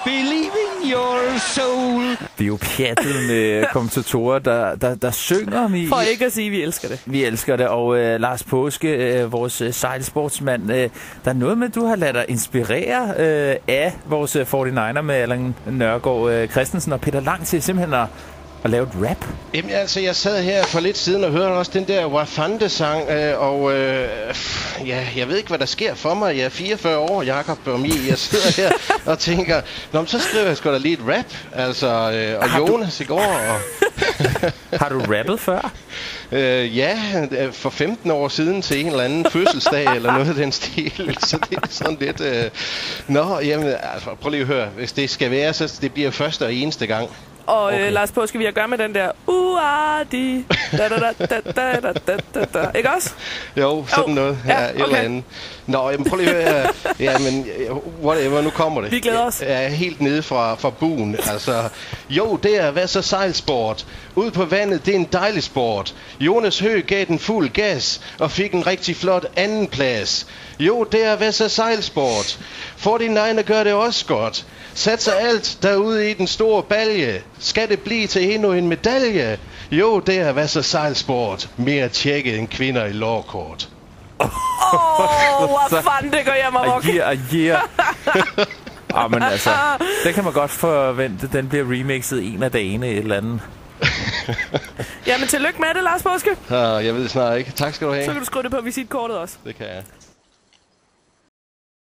believe in your soul. Vi er jo pjattet med kommentatorer, der synger. For ikke at sige, at vi elsker det. Vi elsker det, og Lars Paaske, vores sejlsportsmand, der er noget med, at du har ladet dig inspirere af vores 49er med Allan Nørgaard Christensen og Peter Lang til simpelthen at lave et rap. Jamen altså, jeg sad her for lidt siden og hørte også den der Wafande-sang, jeg ved ikke, hvad der sker for mig. Jeg er 44 år, Jakob og jeg sidder her og tænker, nå, så skriver jeg sgu da lige et rap, altså, og Jonas i går. Og har du rappet før? Ja, for 15 år siden til en eller anden fødselsdag eller noget af den stil, så det er sådan lidt... Nå, jamen, altså, prøv lige at høre, hvis det skal være, så det bliver første og eneste gang. Og okay. Lars Paaske, vi har gøre med den der uardi, ikke også? Jo, sådan noget. Ja, okay. Eller andet. Nå, jamen, prøv lige at høre. Jamen, whatever, nu kommer det. Vi glæder os. Jeg er helt nede fra buen. Altså, jo, det er hvad så sejlsport. Ude på vandet, det er en dejlig sport. Jonas Høgh gav den fuld gas og fik en rigtig flot anden plads. Jo, det er hvad så sejlsport. 49er gør det også godt. Satser alt derude i den store balje. Skal det blive til endnu en medalje? Jo, det er hvad så sejlsport. Mere tjekket end kvinder i lårkort. Hvor fanden det går hjem og rock. Men altså, det kan man godt forvente. Den bliver remixet en af dagene et eller andet. Jamen, tillykke med det, Lars Paaske. Jeg ved snart ikke. Tak skal du have. Så kan du skrive det på visitkortet også. Det kan jeg.